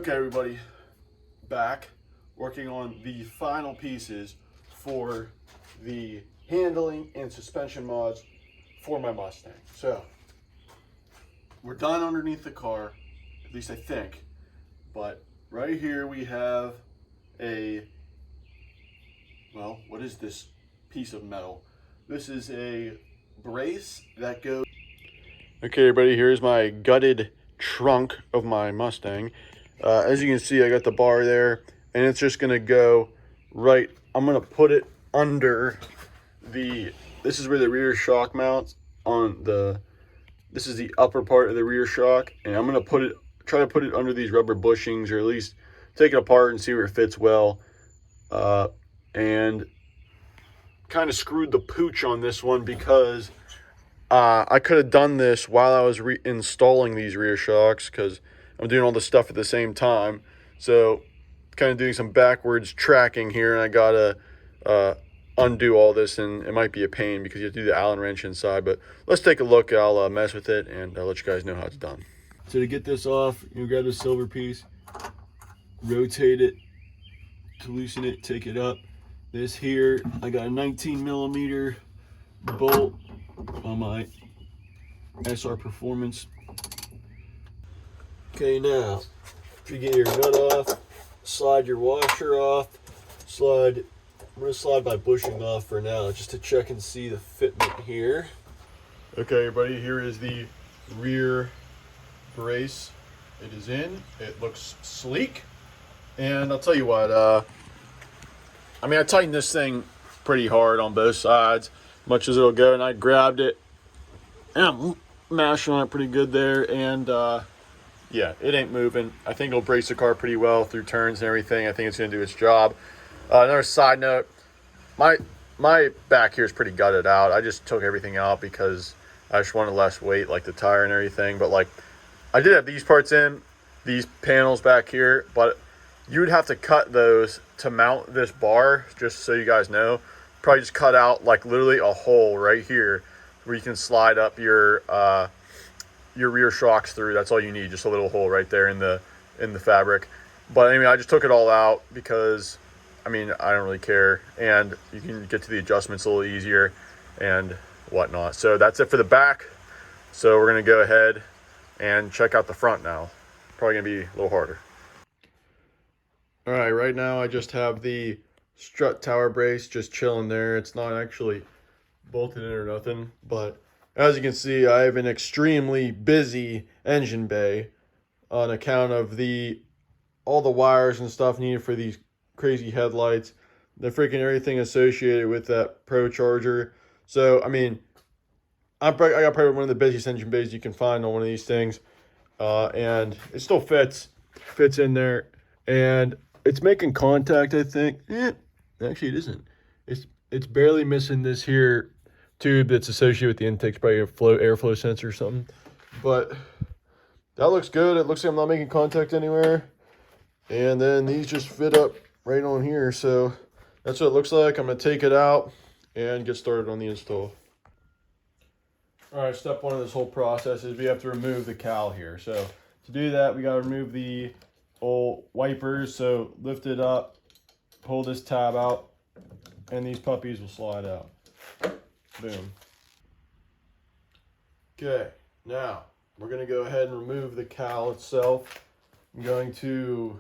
Okay, everybody, back working on the final pieces for the handling and suspension mods for my Mustang. So we're done underneath the car, at least I think, but right here we have well, what is this piece of metal? This is a brace that goes... Okay, everybody, here's my gutted trunk of my Mustang. As you can see, I got the bar there, and it's just gonna go right. I'm gonna put it under the, this is where the rear shock mounts on the, this is the upper part of the rear shock, and I'm gonna try to put it under these rubber bushings, or at least take it apart and see where it fits well. And kind of screwed the pooch on this one because I could have done this while I was installing these rear shocks, because I'm doing all this stuff at the same time. So kind of doing some backwards tracking here, and I gotta undo all this, and it might be a pain because you have to do the Allen wrench inside. But let's take a look. I'll mess with it and I'll let you guys know how it's done. So to get this off, you grab the silver piece, rotate it to loosen it, take it up. This here, I got a 19mm bolt on my SR Performance. Okay, now if you get your nut off, slide your washer off, I'm gonna slide my bushing off for now just to check and see the fitment here. Okay, everybody, here is the rear brace. It is in, it looks sleek, and I'll tell you what, I mean, I tightened this thing pretty hard on both sides, much as it'll go, and I grabbed it, and I'm mashing on it pretty good there, and yeah, it ain't moving. I think it'll brace the car pretty well through turns and everything. I think it's gonna do its job. Another side note, my back here is pretty gutted out. I just took everything out because I just wanted less weight, like the tire and everything, but like, I did have these parts in, these panels back here, but you would have to cut those to mount this bar, just so you guys know. Probably just cut out like literally a hole right here where you can slide up your rear shocks through. That's all you need, just a little hole right there in the fabric. But anyway, I just took it all out because, I mean, I don't really care, and you can get to the adjustments a little easier and whatnot. So that's it for the back. So we're gonna go ahead and check out the front now. Probably gonna be a little harder. All right, right now I just have the strut tower brace just chilling there. It's not actually bolted in or nothing, but as you can see, I have an extremely busy engine bay on account of all the wires and stuff needed for these crazy headlights, the freaking everything associated with that Pro Charger. So, I mean, I got probably one of the busiest engine bays you can find on one of these things, and it still fits in there, and it's making contact, I think. Actually, it isn't. It's barely missing this here tube that's associated with the intake, probably a airflow sensor or something. But that looks good. It looks like I'm not making contact anywhere. And then these just fit up right on here. So that's what it looks like. I'm going to take it out and get started on the install. All right, step one of this whole process is we have to remove the cowl here. So to do that, we got to remove the old wipers. So lift it up, pull this tab out, and these puppies will slide out. Boom. Okay, now we're going to go ahead and remove the cowl itself. I'm going to,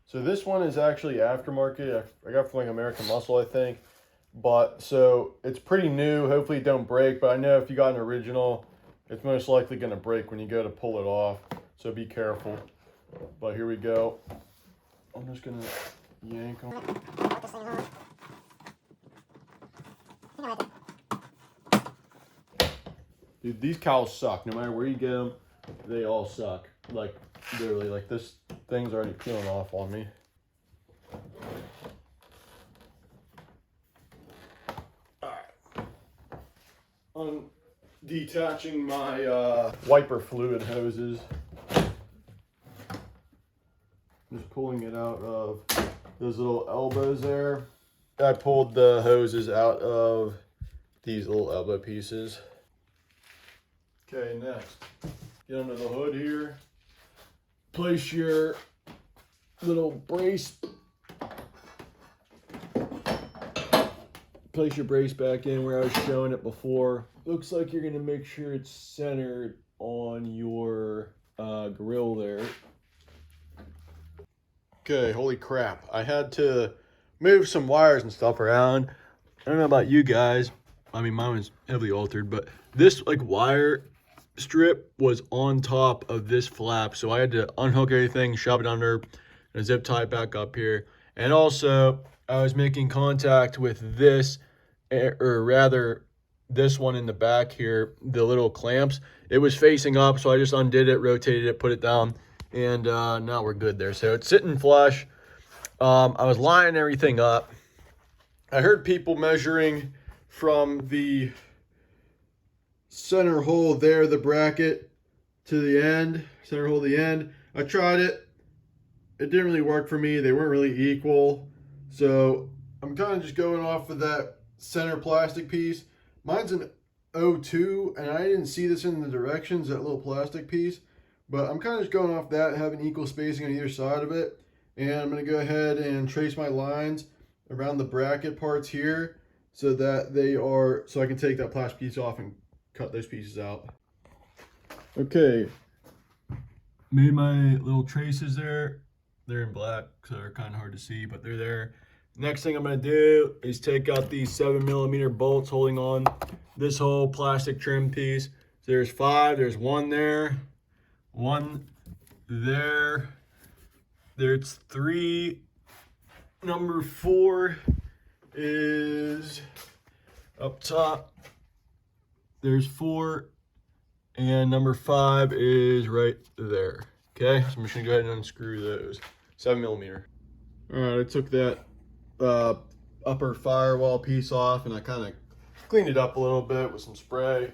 so this one is actually aftermarket. I got from like American Muscle, I think. But so it's pretty new. Hopefully it don't break, but I know if you got an original, it's most likely going to break when you go to pull it off. So be careful. But here we go. I'm just going to yank them. Dude, these cowls suck. No matter where you get them, they all suck. Like, literally, like this thing's already peeling off on me. Alright. I'm detaching my wiper fluid hoses. Just pulling it out of those little elbows there. I pulled the hoses out of these little elbow pieces. Okay, next, get under the hood here. Place your little brace. Place your brace back in where I was showing it before. Looks like you're gonna make sure it's centered on your grill there. Okay, holy crap. I had to move some wires and stuff around. I don't know about you guys. I mean, mine was heavily altered, but this like wire strip was on top of this flap. So I had to unhook everything, shove it under, and zip tie it back up here. And also, I was making contact with this, or rather, this one in the back here, the little clamps. It was facing up, so I just undid it, rotated it, put it down, and now we're good there. So it's sitting flush. I was lining everything up. I heard people measuring from the center hole there, the bracket, to the end, center hole to the end. I tried it. It didn't really work for me. They weren't really equal. So I'm kind of just going off of that center plastic piece. Mine's an 02, and I didn't see this in the directions, that little plastic piece. But I'm kind of just going off that, having equal spacing on either side of it. And I'm going to go ahead and trace my lines around the bracket parts here so that they are, so I can take that plastic piece off and cut those pieces out. Okay, made my little traces there. They're in black, so they're kind of hard to see, but they're there. Next thing I'm going to do is take out these 7mm bolts holding on this whole plastic trim piece. So there's 5, there's 1 there, 1 there, there's 3. Number 4 is up top. There's 4, and number 5 is right there. Okay, so I'm just gonna go ahead and unscrew those. 7mm. All right, I took that upper firewall piece off, and I kind of cleaned it up a little bit with some spray.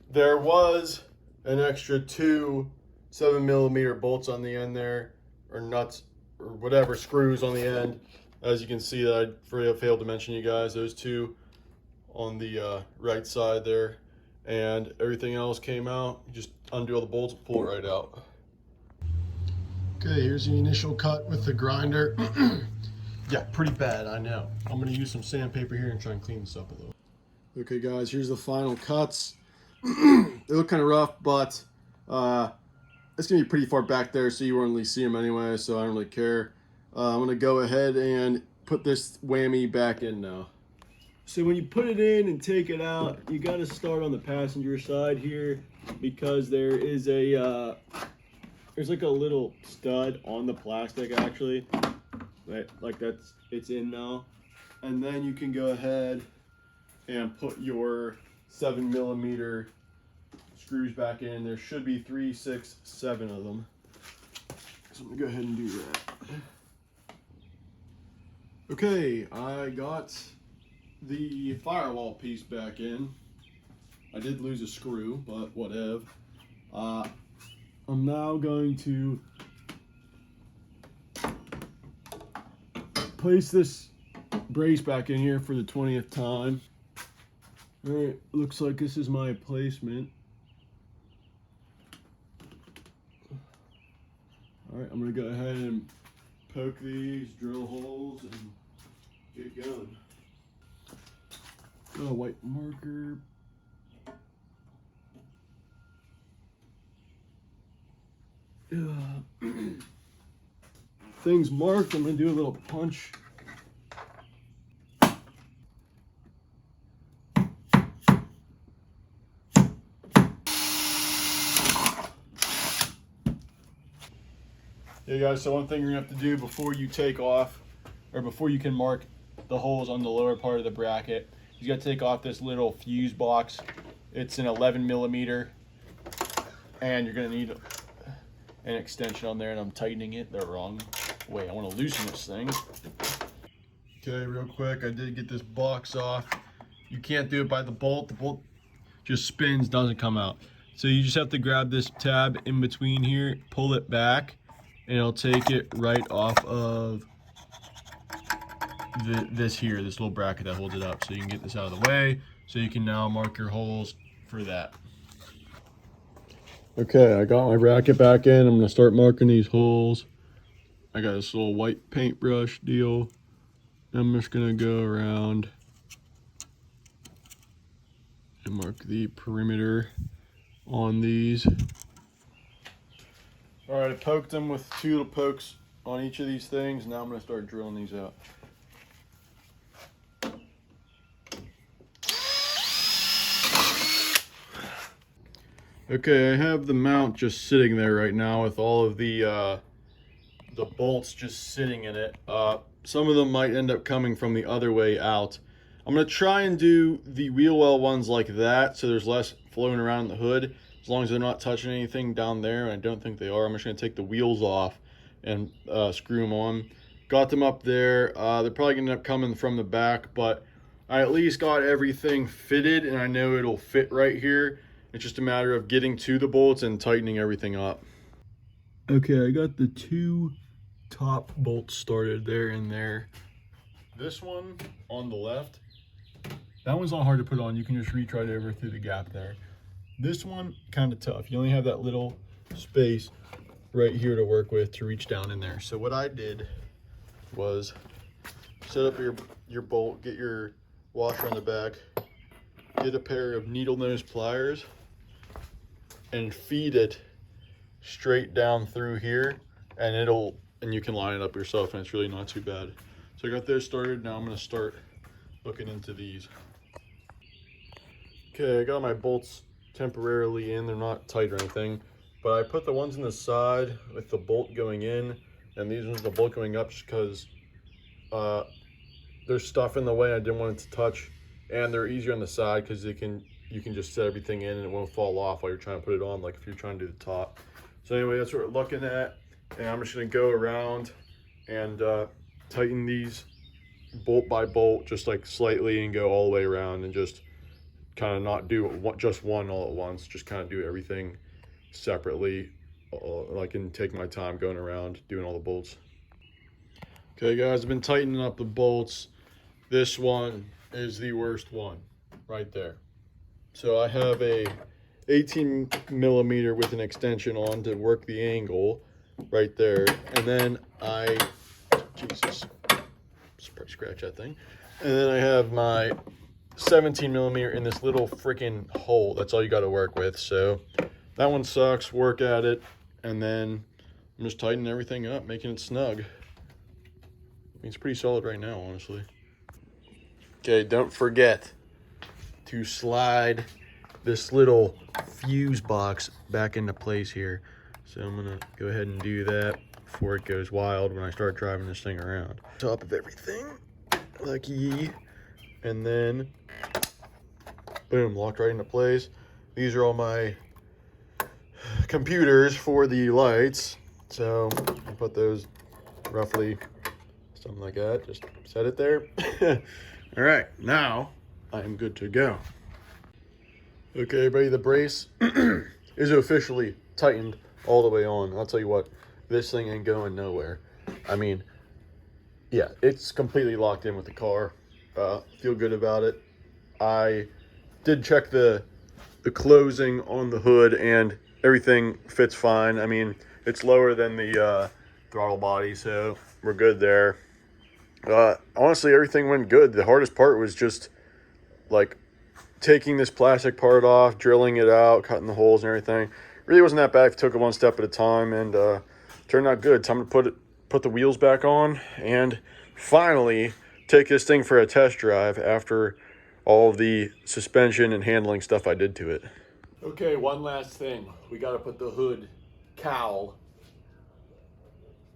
There was an extra 2 7mm bolts on the end there, or nuts, or whatever, screws on the end. As you can see, that I failed to mention you guys, those 2 on the right side there, and everything else came out. You just undo all the bolts, pull it right out. Okay, here's the initial cut with the grinder. Yeah, pretty bad, I know. I'm gonna use some sandpaper here and try and clean this up a little. Okay guys, here's the final cuts. They look kind of rough, but it's gonna be pretty far back there, so you won't really see them anyway, so I don't really care. I'm gonna go ahead and put this whammy back in now. So when you put it in and take it out, you got to start on the passenger side here, because there is a there's like a little stud on the plastic actually, right? Like it's in now, and then you can go ahead and put your 7mm screws back in. There should be 3, 6, 7 of them. So I'm gonna go ahead and do that. Okay, I got the firewall piece back in. I did lose a screw, but whatever. I'm now going to place this brace back in here for the 20th time. All right, looks like this is my placement. All right, I'm gonna go ahead and poke these drill holes and get going. Got a white marker. Things marked. I'm gonna do a little punch. Yeah guys, so one thing you're gonna have to do before you take off, or before you can mark the holes on the lower part of the bracket, you got to take off this little fuse box. It's an 11mm, and you're gonna need an extension on there, and I'm tightening it the wrong way. I want to loosen this thing. Okay, real quick, I did get this box off. You can't do it by the bolt. The bolt just spins, doesn't come out. So you just have to grab this tab in between here, pull it back, and it'll take it right off of this little bracket that holds it up. So you can get this out of the way, so you can now mark your holes for that. Okay, I got my bracket back in. I'm gonna start marking these holes. I got this little white paintbrush deal. I'm just gonna go around and mark the perimeter on these. All right, I poked them with 2 little pokes on each of these things. Now I'm gonna start drilling these out. Okay, I have the mount just sitting there right now with all of the bolts just sitting in it. Some of them might end up coming from the other way out. I'm gonna try and do the wheel well ones like that, so there's less floating around the hood, as long as they're not touching anything down there, and I don't think they are. I'm just gonna take the wheels off and screw them on. Got them up there. They're probably gonna end up coming from the back, but I at least got everything fitted, and I know it'll fit right here. It's just a matter of getting to the bolts and tightening everything up. Okay, I got the 2 top bolts started there and there. This one on the left, that one's not hard to put on. You can just reach right over through the gap there. This one, kind of tough. You only have that little space right here to work with to reach down in there. So what I did was set up your bolt, get your washer on the back, get a pair of needle nose pliers, and feed it straight down through here, and you can line it up yourself, and it's really not too bad. So I got those started. Now I'm going to start looking into these. Okay, I got my bolts temporarily in. They're not tight or anything, but I put the ones in the side with the bolt going in, and these ones the bolt going up, just because there's stuff in the way I didn't want it to touch, and they're easier on the side because you can just set everything in and it won't fall off while you're trying to put it on, like if you're trying to do the top. So anyway, that's what we're looking at, and I'm just going to go around and tighten these bolt by bolt just like slightly, and go all the way around, and just kind of not do just one all at once, just kind of do everything separately, like, and take my time going around doing all the bolts. Okay guys, I've been tightening up the bolts. This one is the worst one right there. So I have a 18 millimeter with an extension on to work the angle right there, and then Jesus, probably scratch that thing. And then I have my 17 millimeter in this little freaking hole. That's all you got to work with. So that one sucks. Work at it, and then I'm just tightening everything up, making it snug. I mean, it's pretty solid right now, honestly. Okay, don't forget to slide this little fuse box back into place here. So I'm gonna go ahead and do that before it goes wild when I start driving this thing around. Top of everything, like ye, and then boom, locked right into place. These are all my computers for the lights, so I put those roughly something like that, just set it there. All right, now I'm good to go. Okay, everybody, the brace is officially tightened all the way on. I'll tell you what, this thing ain't going nowhere. I mean, yeah, it's completely locked in with the car. Feel good about it. I did check the closing on the hood, and everything fits fine. I mean, it's lower than the throttle body, so we're good there. Honestly, everything went good. The hardest part was just like taking this plastic part off, drilling it out, cutting the holes and everything. Really wasn't that bad. I took it one step at a time, and turned out good. Time to put the wheels back on and finally take this thing for a test drive after all of the suspension and handling stuff I did to it. Okay, one last thing. We got to put the hood cowl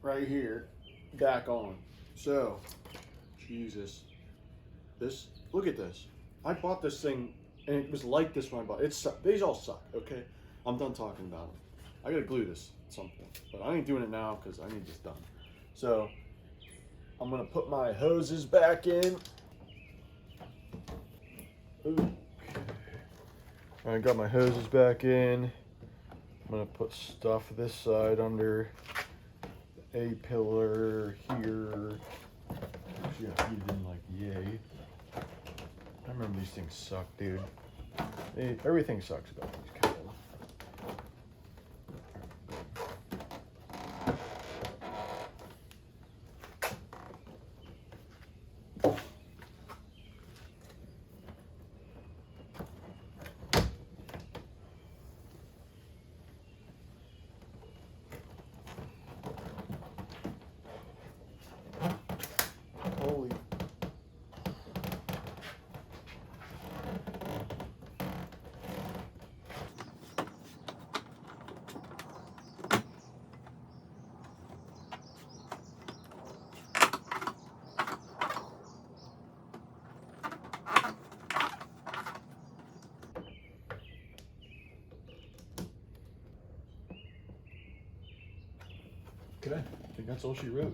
right here back on. So, Jesus, look at this. I bought this thing, and it was like this when I bought it. These all suck, okay? I'm done talking about them. I gotta glue this at some point, but I ain't doing it now because I need this done. So, I'm gonna put my hoses back in. Ooh. I got my hoses back in. I'm gonna put stuff this side under a pillar here. Actually, I heated in like yay. I remember these things suck, dude. Everything sucks about these cows. Holy. Okay, I think that's all she wrote.